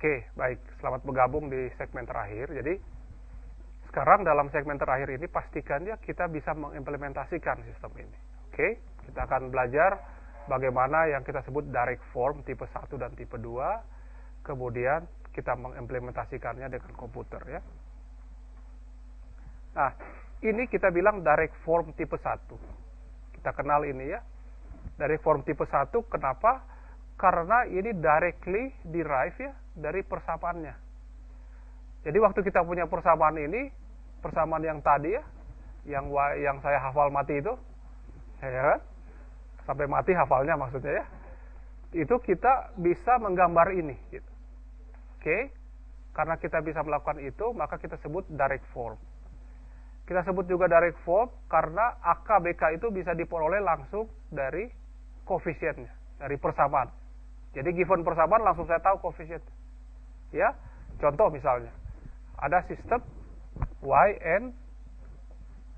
Oke, baik. Selamat bergabung di segmen terakhir. Jadi, sekarang dalam segmen terakhir ini pastikan ya kita bisa mengimplementasikan sistem ini. Oke, kita akan belajar bagaimana yang kita sebut direct form tipe 1 dan tipe 2. Kemudian kita mengimplementasikannya dengan komputer ya. Nah, ini kita bilang direct form tipe 1. Kita kenal ini ya. Direct form tipe 1 kenapa? Karena ini directly derive ya dari persamaannya. Jadi waktu kita punya persamaan ini, persamaan yang tadi ya, yang saya hafal mati itu, ya kan? Sampai mati hafalnya maksudnya ya. Itu kita bisa menggambar ini gitu. Oke? Karena kita bisa melakukan itu, maka kita sebut direct form. Kita sebut juga direct form karena AK BK itu bisa diperoleh langsung dari koefisiennya, dari persamaan. Jadi given persamaan langsung saya tahu koefisien. Ya, contoh misalnya, ada sistem yn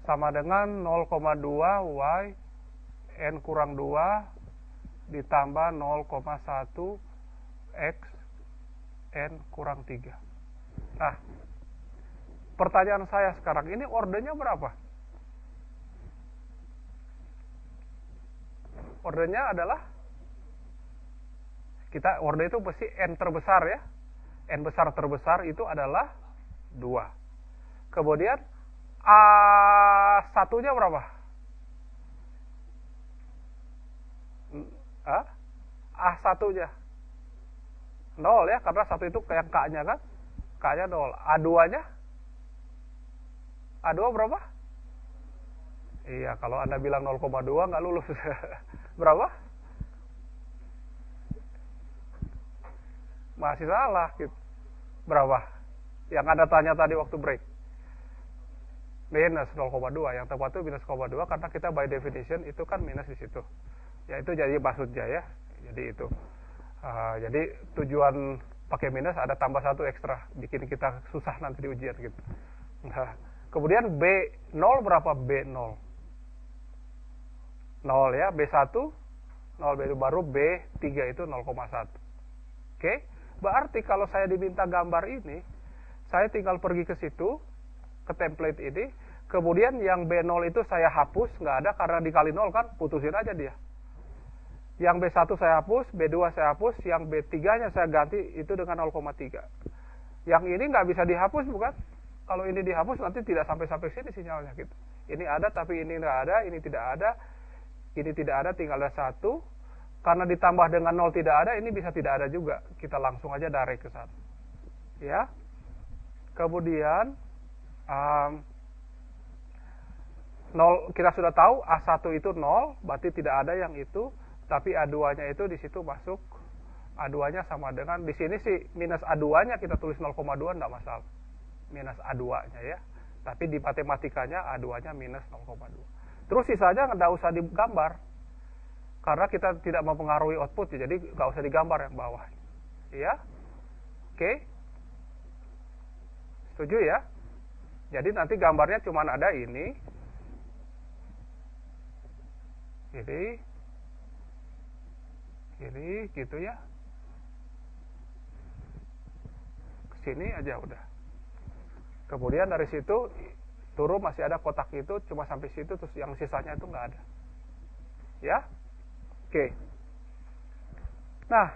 sama dengan 0,2 y n kurang 2 ditambah 0,1 x n kurang 3. Nah, pertanyaan saya sekarang ini ordernya berapa? Ordernya adalah kita order itu pasti n terbesar ya. N besar terbesar itu adalah 2. Kemudian A1-nya berapa? A1-nya 0 ya, karena 1 itu kayak K-nya kan? K-nya 0. A2-nya? A2 berapa? Iya, kalau Anda bilang 0,2 nggak lulus. Berapa? Masih salah gitu. Berapa? Yang Anda tanya tadi waktu break. Minus 0,2. Yang tepat itu minus 0,2 karena kita by definition itu kan minus di situ. Ya itu jadi maksudnya ya. Jadi itu. Jadi tujuan pakai minus ada tambah 1 ekstra. Bikin kita susah nanti di ujian gitu. Nah, kemudian B0 berapa? B0. 0 ya. B1 0 baru B3 itu 0,1. Oke? Berarti kalau saya diminta gambar ini, saya tinggal pergi ke situ, ke template ini, kemudian yang B0 itu saya hapus, nggak ada karena dikali 0 kan, putusin aja dia. Yang B1 saya hapus, B2 saya hapus, yang B3-nya saya ganti itu dengan 0,3. Yang ini nggak bisa dihapus bukan? Kalau ini dihapus nanti tidak sampai sini sinyalnya gitu. Ini ada tapi ini nggak ada, ini tidak ada, ini tidak ada, tinggal ada 1. Karena ditambah dengan 0 tidak ada, ini bisa tidak ada juga. Kita langsung aja direct ke sana. Ya. Kemudian 0 kita sudah tahu A1 itu 0, berarti tidak ada yang itu, tapi A2-nya itu di situ masuk. A2-nya sama dengan di sini sih minus A2-nya kita tulis 0,2 enggak masalah. Minus A2-nya ya. Tapi di matematikanya A2-nya minus 0,2. Terus sisanya enggak usah digambar. Karena kita tidak mempengaruhi output, jadi nggak usah digambar yang bawah. Ya, oke, setuju ya? Jadi nanti gambarnya cuma ada ini, gitu ya. Kesini aja udah. Kemudian dari situ turun masih ada kotak itu, cuma sampai situ, terus yang sisanya itu nggak ada. Ya. Oke. Nah,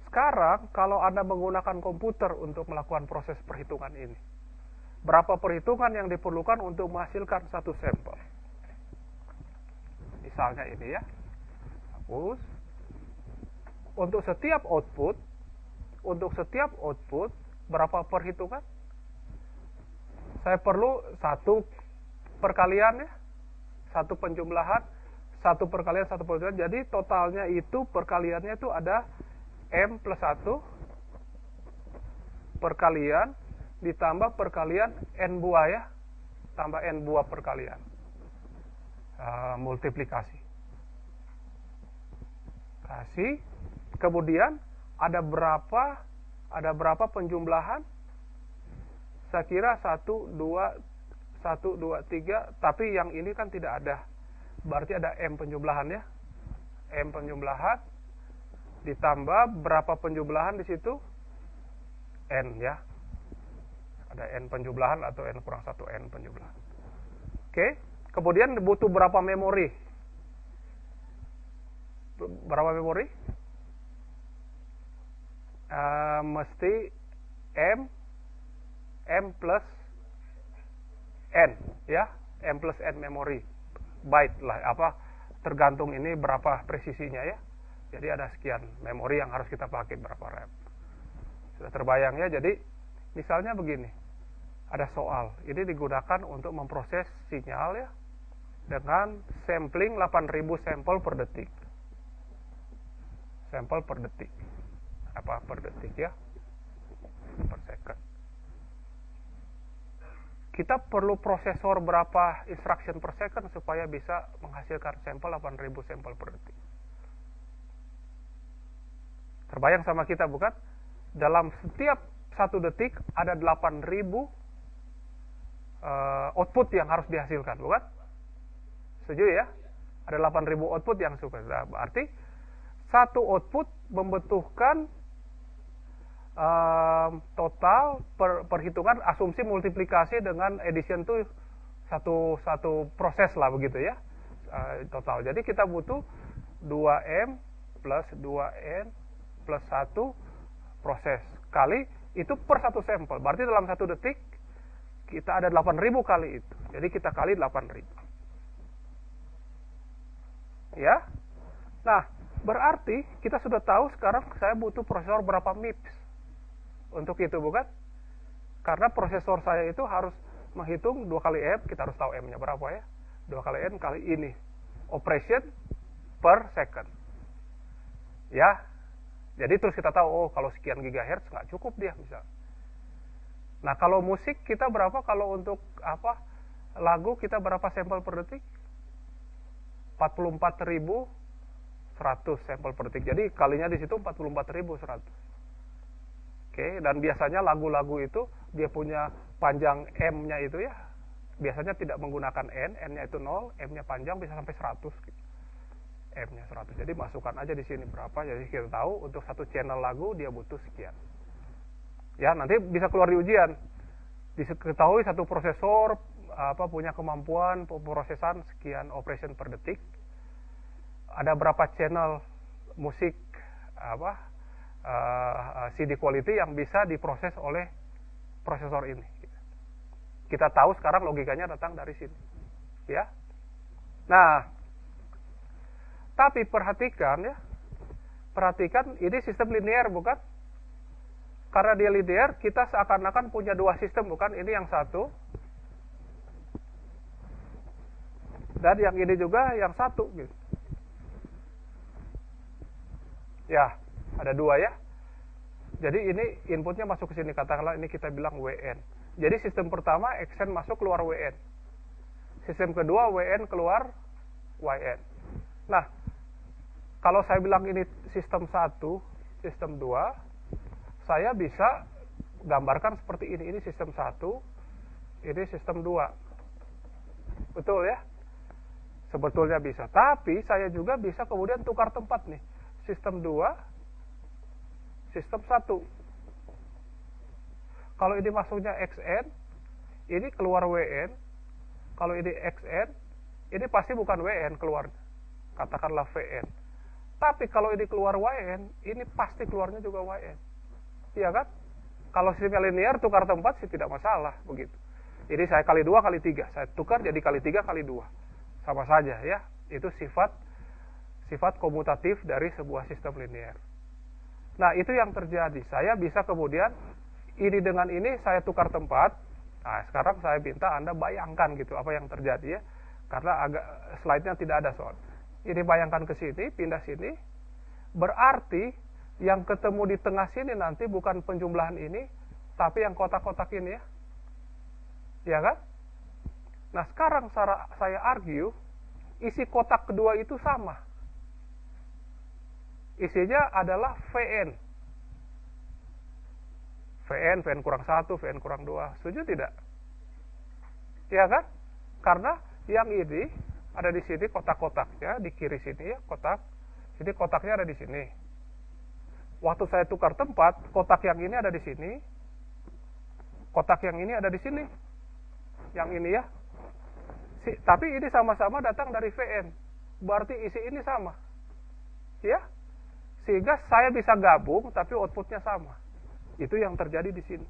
sekarang kalau Anda menggunakan komputer untuk melakukan proses perhitungan ini, berapa perhitungan yang diperlukan untuk menghasilkan satu sampel? Misalnya ini ya. Hapus. Untuk setiap output, berapa perhitungan? Saya perlu satu perkalian ya. Satu penjumlahan. 1 perkalian 1 perkalian, jadi totalnya itu perkaliannya itu ada M plus 1 perkalian ditambah perkalian N buah ya, tambah N buah perkalian, multiplikasi. Kemudian ada berapa penjumlahan? Saya kira 1, 2, 3, tapi yang ini kan tidak ada. Berarti ada M penjumlahan ya. M penjumlahan ditambah berapa penjumlahan di situ? N ya. Ada N penjumlahan atau N kurang 1 N penjumlahan. Oke, kemudian butuh berapa memori? Berapa memori? Mesti M plus N ya, M plus N memori byte lah, tergantung ini berapa presisinya ya. Jadi ada sekian memori yang harus kita pakai, berapa RAM. Sudah terbayang ya. Jadi misalnya begini, ada soal, ini digunakan untuk memproses sinyal ya, dengan sampling 8000 sampel per detik. Sampel per detik, per detik ya, per second. Kita perlu prosesor berapa instruction per second supaya bisa menghasilkan sampel 8000 sampel per detik. Terbayang sama kita bukan? Dalam setiap 1 detik ada 8000 output yang harus dihasilkan, bukan? Setuju ya? Ada 8000 output yang super. Nah, berarti satu output membutuhkan total perhitungan asumsi multiplikasi dengan addition itu satu proses lah begitu ya, total. Jadi kita butuh 2M plus 2N plus 1 proses kali itu per satu sampel. Berarti dalam 1 detik kita ada 8000 kali itu. Jadi kita kali 8000. Ya. Nah, berarti kita sudah tahu sekarang saya butuh prosesor berapa MIPS untuk itu, bukan? Karena prosesor saya itu harus menghitung 2 kali M, kita harus tahu M-nya berapa ya. 2 kali N kali ini. Operation per second. Ya. Jadi terus kita tahu, oh kalau sekian gigahertz nggak cukup dia bisa. Nah, kalau musik kita berapa, kalau untuk lagu kita berapa sampel per detik? 44.100 sampel per detik. Jadi kalinya di situ 44.100. Oke, dan biasanya lagu-lagu itu dia punya panjang M-nya itu ya. Biasanya tidak menggunakan N, N-nya itu 0, M-nya panjang bisa sampai 100 gitu. M-nya 100. Jadi masukkan aja di sini berapa. Jadi kita tahu untuk satu channel lagu dia butuh sekian. Ya, nanti bisa keluar di ujian. Diketahui satu prosesor punya kemampuan pemrosesan sekian operation per detik. Ada berapa channel musik CD quality yang bisa diproses oleh prosesor ini. Kita tahu sekarang logikanya datang dari sini. Ya. Nah, tapi perhatikan ya. Perhatikan ini sistem linear bukan? Karena dia linear, kita seakan-akan punya 2 sistem bukan? Ini yang satu. Dan yang ini juga yang satu gitu. Ya, ada 2 ya. Jadi ini inputnya masuk ke sini, katakanlah ini kita bilang WN. Jadi sistem pertama XN masuk keluar WN. Sistem kedua WN keluar YN. Nah, kalau saya bilang ini sistem 1, sistem 2, saya bisa gambarkan seperti ini. Ini sistem 1, ini sistem 2. Betul ya? Sebetulnya bisa. Tapi saya juga bisa kemudian tukar tempat nih. Sistem 2, sistem 1. Kalau ini masuknya XN, ini keluar WN. Kalau ini XN, ini pasti bukan WN keluar. Katakanlah VN. Tapi kalau ini keluar YN, ini pasti keluarnya juga YN. Iya kan? Kalau sistemnya linear, tukar tempat sih tidak masalah. Begitu. Jadi saya kali 2 kali 3. Saya tukar jadi kali 3 kali 2. Sama saja ya. Itu sifat komutatif dari sebuah sistem linear. Nah, itu yang terjadi. Saya bisa kemudian, ini dengan ini saya tukar tempat. Nah, sekarang saya minta Anda bayangkan gitu apa yang terjadi ya. Karena agak slide-nya tidak ada soal. Ini bayangkan ke sini, pindah sini. Berarti yang ketemu di tengah sini nanti bukan penjumlahan ini, tapi yang kotak-kotak ini ya. Ya kan? Nah, sekarang saya argue, isi kotak kedua itu sama. Isinya adalah VN. VN kurang 1, VN kurang 2. Setuju tidak? Ya kan? Karena yang ini ada di sini kotak-kotaknya, di kiri sini ya, kotak. Jadi kotaknya ada di sini. waktu saya tukar tempat, kotak yang ini ada di sini, kotak yang ini ada di sini, yang ini ya. Tapi ini sama-sama datang dari Vn, berarti isi ini sama, ya. Sehingga saya bisa gabung, tapi outputnya sama. Itu yang terjadi di sini.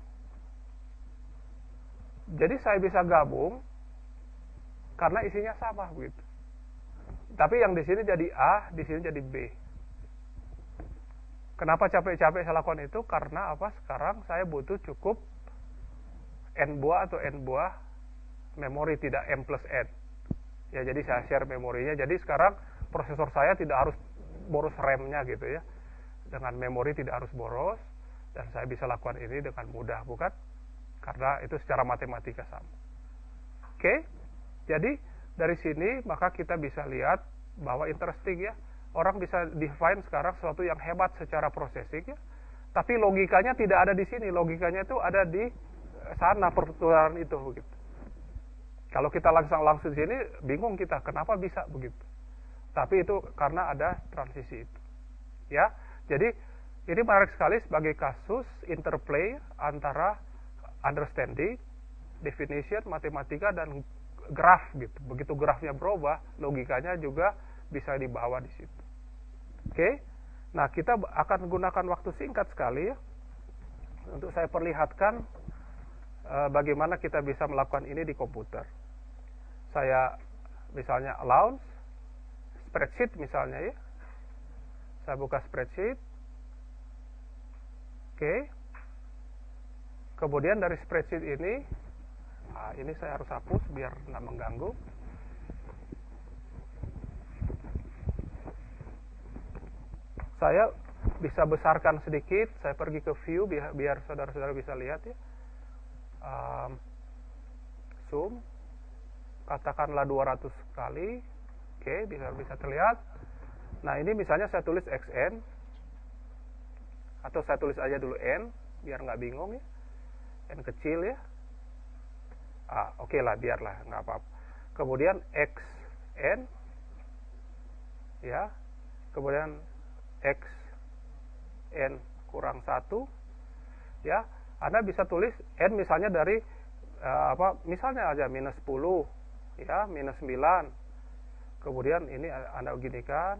Jadi saya bisa gabung karena isinya sama, begitu. Tapi yang di sini jadi A, di sini jadi B. Kenapa capek-capek saya lakukan itu? Karena apa? Sekarang saya butuh cukup N buah atau N buah memori, tidak M plus N. Ya, jadi saya share memorinya. Jadi sekarang prosesor saya tidak harus boros RAM-nya gitu ya. Dengan memori tidak harus boros, dan saya bisa lakukan ini dengan mudah, bukan? Karena itu secara matematika sama. Oke? Jadi dari sini maka kita bisa lihat bahwa interesting ya. Orang bisa define sekarang sesuatu yang hebat secara processing ya. Tapi logikanya tidak ada di sini. Logikanya itu ada di sana, pertukaran itu begitu. Kalau kita langsung di sini, bingung kita kenapa bisa begitu. Tapi itu karena ada transisi itu. Ya. Jadi ini menarik sekali sebagai kasus interplay antara understanding, definition, matematika, dan graf gitu. Begitu grafnya berubah, logikanya juga bisa dibawa di situ. Oke. Nah, kita akan gunakan waktu singkat sekali ya untuk saya perlihatkan bagaimana kita bisa melakukan ini di komputer. Saya misalnya allowance spreadsheet misalnya ya. Saya buka spreadsheet. Oke. Kemudian dari spreadsheet ini, ini saya harus hapus biar nggak mengganggu. Saya bisa besarkan sedikit. Saya pergi ke view biar saudara-saudara bisa lihat ya. Zoom. Katakanlah 200 kali. Oke, bisa terlihat. Nah, ini misalnya saya tulis xn. Atau saya tulis aja dulu n, biar nggak bingung ya. N kecil ya. Oke lah, biarlah, nggak apa-apa. Kemudian xn. Ya. Kemudian x n kurang 1 ya. Anda bisa tulis n misalnya dari misalnya aja minus 10 ya, minus 9. Kemudian ini Anda beginikan,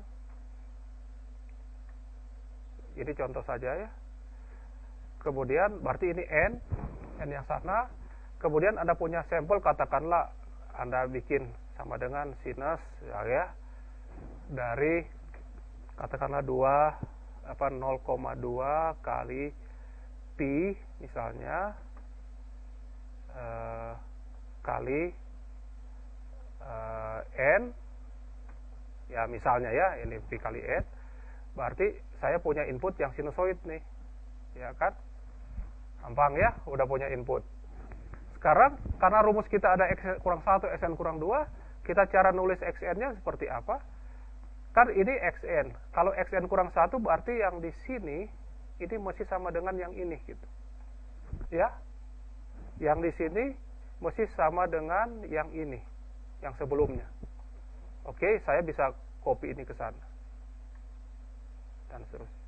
ini contoh saja ya. Kemudian berarti ini n yang sana. Kemudian Anda punya sampel, katakanlah Anda bikin sama dengan sinus ya, dari katakanlah 0,2 kali pi misalnya kali n ya, misalnya ya, ini pi kali n, berarti saya punya input yang sinusoid nih ya kan, gampang ya, udah punya input. Sekarang karena rumus kita ada x kurang 1 xn kurang 2, kita cara nulis xn nya seperti apa? Kan ini xn. Kalau xn kurang 1 berarti yang di sini ini mesti sama dengan yang ini gitu. Ya. Yang di sini mesti sama dengan yang ini, yang sebelumnya. Oke, saya bisa copy ini ke sana. Dan seterusnya.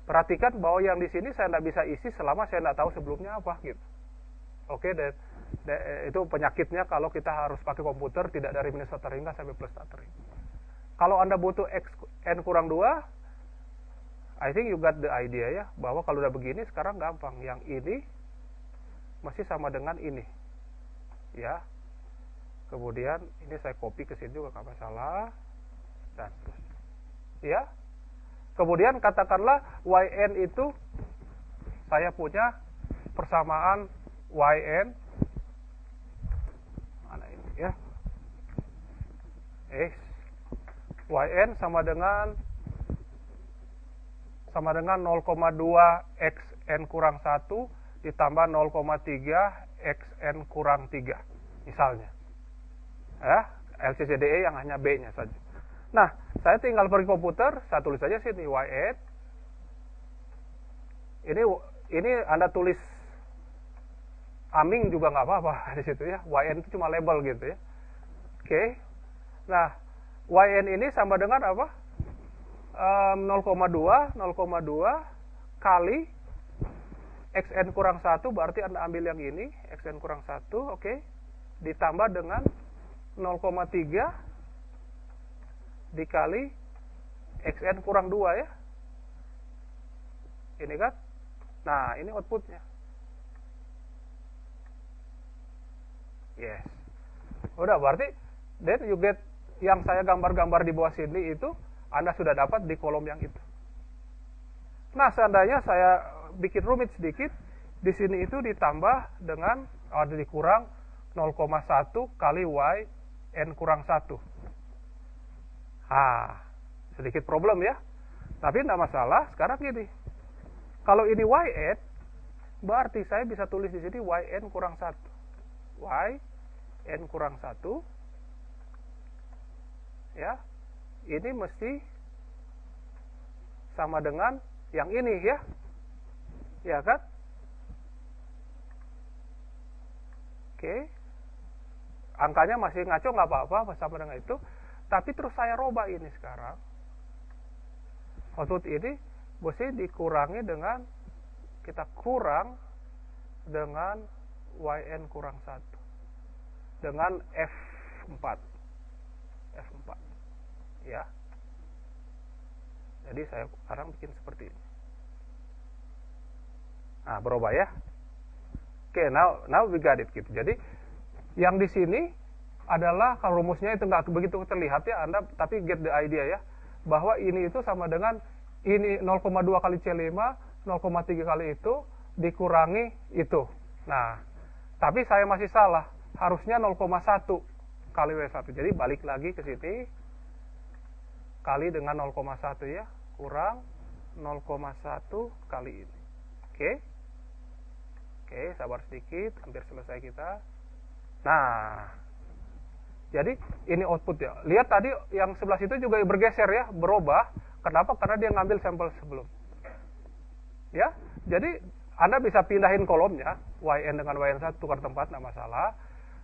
Perhatikan bahwa yang di sini saya tidak bisa isi selama saya tidak tahu sebelumnya apa gitu. Oke, dan itu penyakitnya kalau kita harus pakai komputer tidak dari minus tethering sampai plus tethering. Kalau Anda butuh x n kurang 2, I think you got the idea ya, bahwa kalau udah begini sekarang gampang. Yang ini masih sama dengan ini. Ya. Kemudian ini saya copy ke sini juga nggak masalah. Dan terus. Ya. Kemudian katakanlah yn itu saya punya persamaan yn, mana ini ya, yn sama dengan 0,2 xn kurang 1 ditambah 0,3 xn kurang 3 misalnya ya, LCCDE yang hanya B nya saja. Nah, saya tinggal pergi komputer, saya tulis saja sini yn. Ini Anda tulis aming juga nggak apa-apa di situ ya. Yn itu cuma label gitu ya. Oke. Nah, yn ini sama dengan apa? 0,2 kali xn kurang 1, berarti Anda ambil yang ini, xn kurang 1, oke. Ditambah dengan 0,3 dikali xn kurang 2 ya. Ini kan? Nah, ini outputnya. Yes. Udah, berarti then you get yang saya gambar-gambar di bawah sini itu Anda sudah dapat di kolom yang itu. Nah, seandainya saya bikin rumit sedikit, di sini itu ditambah dengan dikurang 0,1 kali y n kurang 1. Sedikit problem ya. Tapi tidak masalah. Sekarang gini. Kalau ini yn, berarti saya bisa tulis di sini yn kurang 1. Yn kurang 1. Ya. Ini mesti sama dengan yang ini ya. Ya kan? Oke. Angkanya masih ngaco, nggak apa-apa, sama dengan itu. Tapi terus saya robah ini sekarang. Output ini mesti dikurangi dengan, kita kurang dengan yn kurang 1. Dengan F4. F4. Ya. Jadi saya sekarang bikin seperti ini. Nah, berubah ya. Oke, now we got it gitu. Jadi yang di sini adalah, kalau rumusnya itu nggak begitu terlihat ya Anda, tapi get the idea ya, bahwa ini itu sama dengan ini 0,2 kali C5, 0,3 kali itu dikurangi itu. Nah, tapi saya masih salah, harusnya 0,1 kali W1. Jadi balik lagi ke sini, kali dengan 0,1 ya, kurang 0,1 kali ini. Oke. Oke, sabar sedikit, hampir selesai kita. Nah, jadi ini output ya. Lihat tadi yang sebelah situ juga bergeser ya, berubah. Kenapa? Karena dia ngambil sampel sebelum. Ya, jadi Anda bisa pindahin kolomnya, yn dengan yn1 tukar tempat, tidak masalah.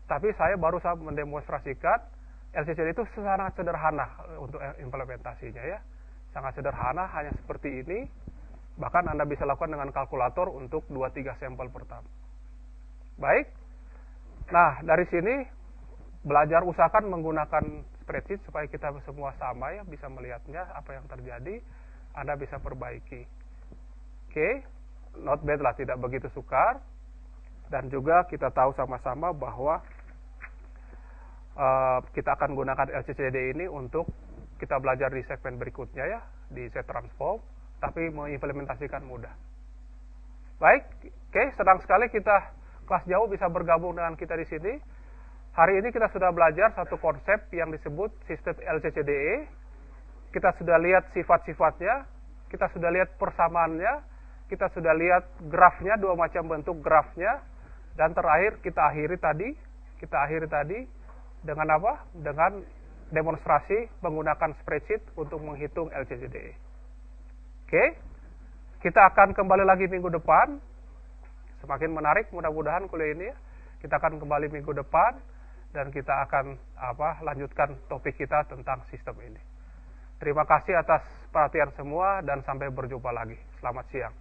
Tapi saya baru mendemonstrasikan LCCD itu sangat sederhana untuk implementasinya ya. Sangat sederhana, hanya seperti ini. Bahkan Anda bisa lakukan dengan kalkulator untuk 2-3 sampel pertama. Baik. Nah, dari sini belajar, usahakan menggunakan spreadsheet supaya kita semua sama ya, bisa melihatnya apa yang terjadi, Anda bisa perbaiki. Oke, not bad lah, tidak begitu sukar. Dan juga kita tahu sama-sama bahwa kita akan gunakan LCCD ini untuk kita belajar di segmen berikutnya ya, di set transform, tapi mengimplementasikan mudah. Baik, oke, senang sekali kita kelas jauh bisa bergabung dengan kita di sini. Hari ini kita sudah belajar satu konsep yang disebut sistem LCCDE. Kita sudah lihat sifat-sifatnya, kita sudah lihat persamaannya, kita sudah lihat grafnya, dua macam bentuk grafnya, dan terakhir kita akhiri tadi dengan apa? Dengan demonstrasi menggunakan spreadsheet untuk menghitung LCCDE. Oke, kita akan kembali lagi minggu depan. Semakin menarik mudah-mudahan kuliah ini ya. Kita akan kembali minggu depan dan kita akan lanjutkan topik kita tentang sistem ini. Terima kasih atas perhatian semua dan sampai berjumpa lagi. Selamat siang.